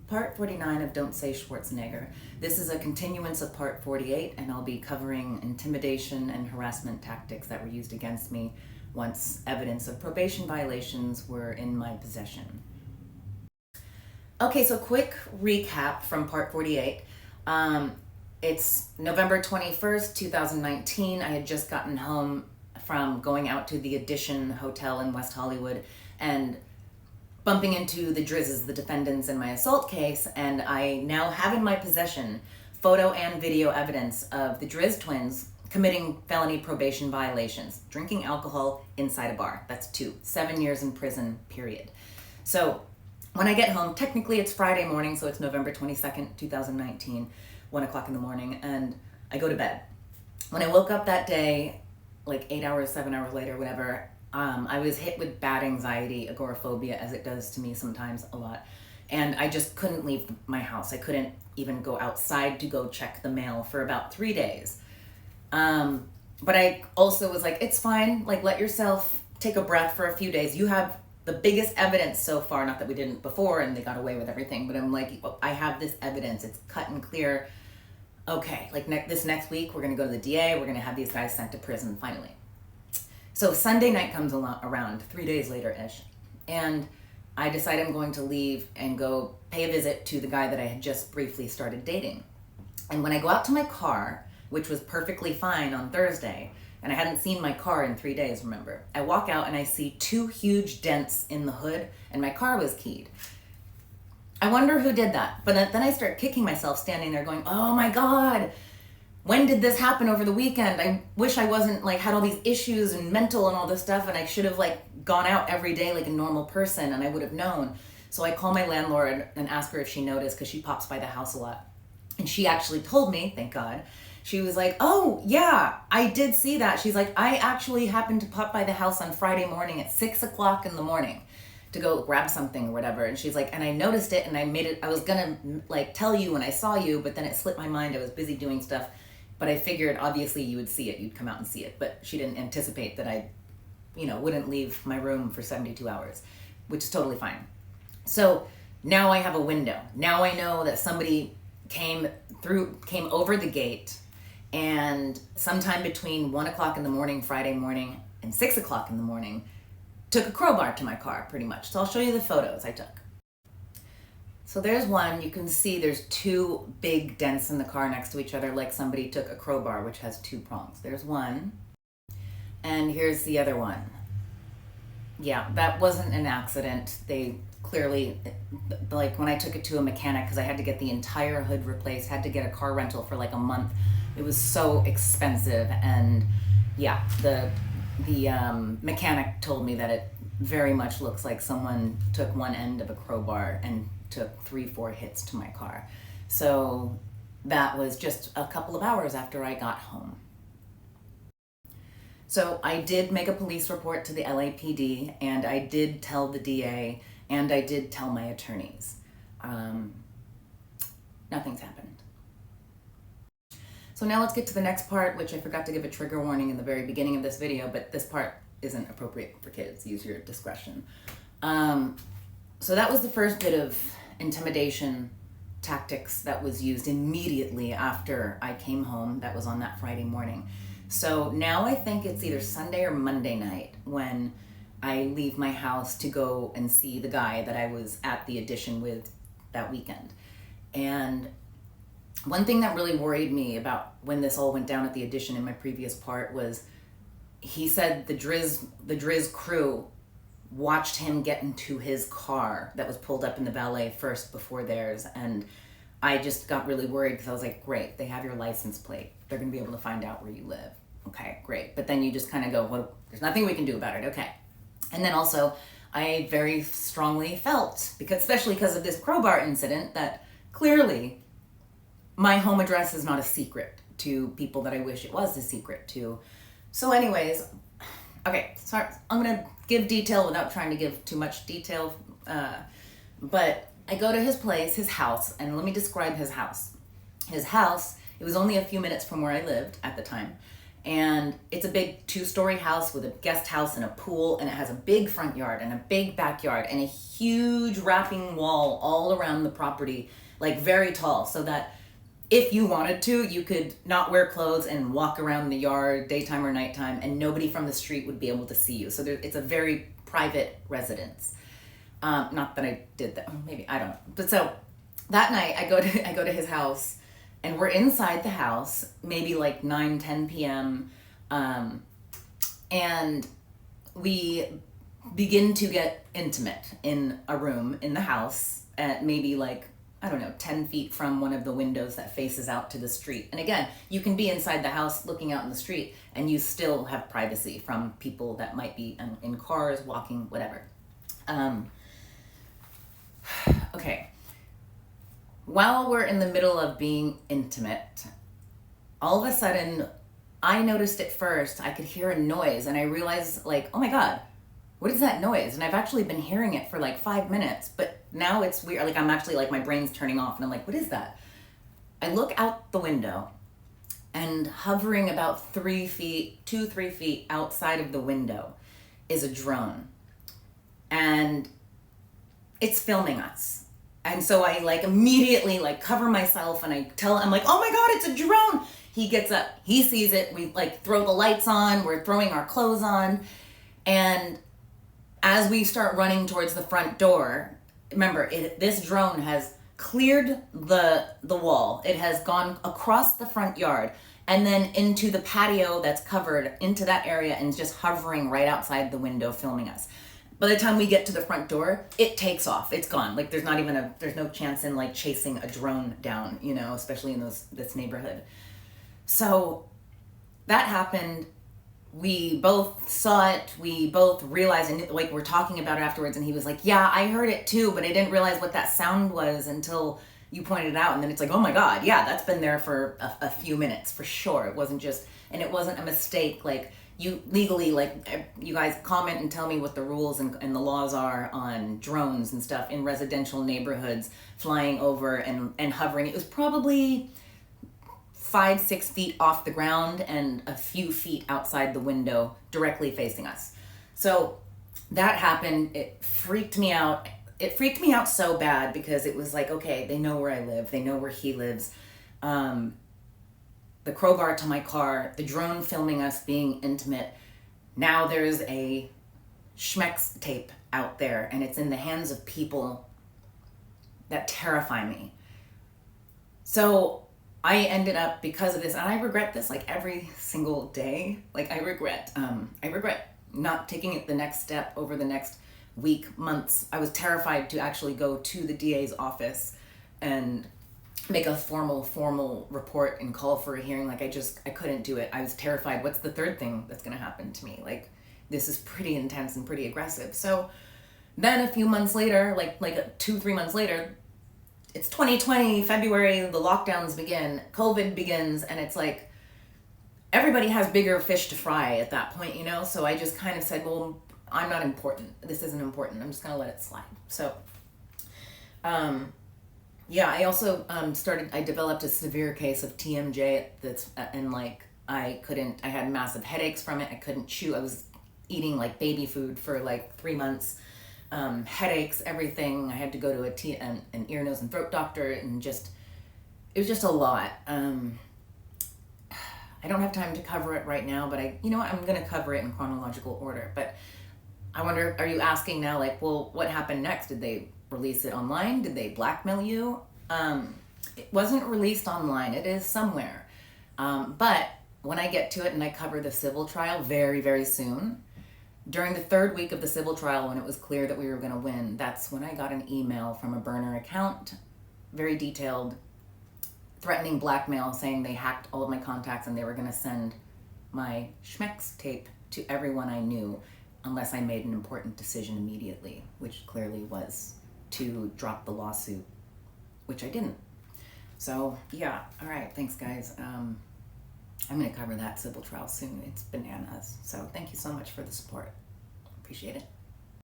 part 49 of Don't Say Schwarzenegger. This is a continuance of part 48, and I'll be covering intimidation and harassment tactics that were used against me once evidence of probation violations were in my possession. Okay, so quick recap from part 48. It's November 21st, 2019. I had just gotten home from going out to the Edition Hotel in West Hollywood and bumping into the Driz's, the defendants in my assault case, and I now have in my possession photo and video evidence of the Driz twins committing felony probation violations, drinking alcohol inside a bar. That's 7 years in prison, period. So when I get home, technically it's Friday morning, so it's November 22nd, 2019, 1 o'clock in the morning, and I go to bed. When I woke up that day, like 8 hours, 7 hours later, whatever, I was hit with bad anxiety, agoraphobia, as it does to me sometimes a lot. And I just couldn't leave my house. I couldn't even go outside to go check the mail for about 3 days. But I also was like, it's fine. Like, let yourself take a breath for a few days. You have the biggest evidence so far, not that we didn't before and they got away with everything, but I'm like, I have this evidence. It's cut and clear. Okay, like this next week, we're going to go to the DA. We're going to have these guys sent to prison finally. So Sunday night comes around 3 days later-ish, and I decide I'm going to leave and go pay a visit to the guy that I had just briefly started dating. And when I go out to my car, which was perfectly fine on Thursday, and I hadn't seen my car in 3 days, remember, I walk out and I see 2 huge dents in the hood, and my car was keyed. I wonder who did that. But then I start kicking myself standing there going, oh my God, when did this happen over the weekend? I wish I wasn't had all these issues and mental and all this stuff, and I should have gone out every day like a normal person, and I would have known. So I call my landlord and ask her if she noticed, because she pops by the house a lot. And she actually told me, thank God. She was like, oh yeah, I did see that. She's like, I actually happened to pop by the house on Friday morning at 6 o'clock in the morning to go grab something or whatever. And she's like, and I noticed it, and I was gonna tell you when I saw you, but then it slipped my mind. I was busy doing stuff. But I figured, obviously, you would see it. You'd come out and see it. But she didn't anticipate that I, wouldn't leave my room for 72 hours, which is totally fine. So now I have a window. Now I know that somebody came over the gate, and sometime between 1 o'clock in the morning, Friday morning, and 6 o'clock in the morning, took a crowbar to my car, pretty much. So I'll show you the photos I took. So there's one. You can see there's 2 big dents in the car next to each other, like somebody took a crowbar, which has 2 prongs. There's one. And here's the other one. Yeah, that wasn't an accident. They clearly, when I took it to a mechanic, because I had to get the entire hood replaced, had to get a car rental for a month. It was so expensive. And yeah, the mechanic told me that it very much looks like someone took one end of a crowbar and took 3-4 hits to my car. So that was just a couple of hours after I got home. So I did make a police report to the LAPD, and I did tell the DA, and I did tell my attorneys. Nothing's happened. So now let's get to the next part, which I forgot to give a trigger warning in the very beginning of this video, but this part isn't appropriate for kids. Use your discretion. So that was the first bit of intimidation tactics that was used immediately after I came home. That was on that Friday morning. So now I think it's either Sunday or Monday night when I leave my house to go and see the guy that I was at the Edition with that weekend. And one thing that really worried me about when this all went down at the Edition in my previous part was he said the Driz crew watched him get into his car that was pulled up in the valet first before theirs. And I just got really worried because I was like, great, they have your license plate. They're going to be able to find out where you live. Okay, great. But then you just kind of go, well, there's nothing we can do about it. Okay. And then also I very strongly felt, especially because of this crowbar incident, that clearly my home address is not a secret to people that I wish it was a secret to. So anyways, okay, sorry, I'm going to give detail without trying to give too much detail. But I go to his place, his house, and let me describe his house. His house, it was only a few minutes from where I lived at the time. And it's a big 2-story house with a guest house and a pool, and it has a big front yard and a big backyard and a huge wrapping wall all around the property, like very tall, so that if you wanted to, you could not wear clothes and walk around the yard daytime or nighttime, and nobody from the street would be able to see you. So it's a very private residence. Not that I did that, maybe, I don't know. But so that night I go to his house, and we're inside the house, maybe like 9-10 p.m. And we begin to get intimate in a room in the house at maybe like, I don't know, 10 feet from one of the windows that faces out to the street. And again, you can be inside the house looking out in the street, and you still have privacy from people that might be in cars, walking, whatever. Okay. While we're in the middle of being intimate, all of a sudden, I noticed at first I could hear a noise, and I realized, like, oh my God, what is that noise? And I've actually been hearing it for like 5 minutes, but now it's weird. Like, I'm actually like, my brain's turning off, and I'm like, what is that? I look out the window, and hovering about 3 feet, 2-3 feet outside of the window is a drone. And it's filming us. And so I like immediately like cover myself, and I'm like, oh my God, it's a drone. He gets up, he sees it. We like throw the lights on, we're throwing our clothes on. And as we start running towards the front door, remember, this drone has cleared the wall. It has gone across the front yard and then into the patio that's covered, into that area, and just hovering right outside the window filming us. By the time we get to the front door, it takes off. It's gone. Like, there's no chance in like chasing a drone down, you know, especially in this neighborhood. So that happened. We both saw it. We both realized, and like we're talking about it afterwards, and he was like, yeah, I heard it too, but I didn't realize what that sound was until you pointed it out. And then it's like, oh my God, yeah, that's been there for a few minutes for sure. It wasn't a mistake. Like, you legally, like, you guys comment and tell me what the rules and the laws are on drones and stuff in residential neighborhoods flying over and hovering. It was probably 5-6 feet off the ground and a few feet outside the window directly facing us. So that happened. It freaked me out. It freaked me out so bad because it was like, okay, they know where I live. They know where he lives. The crowbar to my car, the drone filming us being intimate. Now there's a schmex tape out there, and it's in the hands of people that terrify me. So I ended up, because of this, and I regret this like every single day. Like, I regret not taking it the next step over the next week, months. I was terrified to actually go to the DA's office and make a formal report and call for a hearing. Like, I couldn't do it. I was terrified. What's the third thing that's going to happen to me? Like, this is pretty intense and pretty aggressive. So then a few months later, like 2-3 months later, it's 2020, February, the lockdowns begin, COVID begins, and it's like, everybody has bigger fish to fry at that point, you know? So I just kind of said, well, I'm not important. This isn't important. I'm just going to let it slide. So, yeah, I also I developed a severe case of TMJ and like, I had massive headaches from it. I couldn't chew. I was eating like baby food for like 3 months. Headaches, everything. I had to go to an ear, nose, and throat doctor, and it was just a lot. I don't have time to cover it right now, but I'm going to cover it in chronological order. But I wonder, are you asking now, like, well, what happened next? Did they release it online? Did they blackmail you? It wasn't released online. It is somewhere. But when I get to it and I cover the civil trial very, very soon, during the 3rd week of the civil trial, when it was clear that we were going to win, that's when I got an email from a burner account, very detailed, threatening blackmail, saying they hacked all of my contacts and they were going to send my schmex tape to everyone I knew unless I made an important decision immediately, which clearly was to drop the lawsuit, which I didn't. So yeah, all right, thanks guys. I'm going to cover that civil trial soon. It's bananas. So thank you so much for the support. Appreciate it.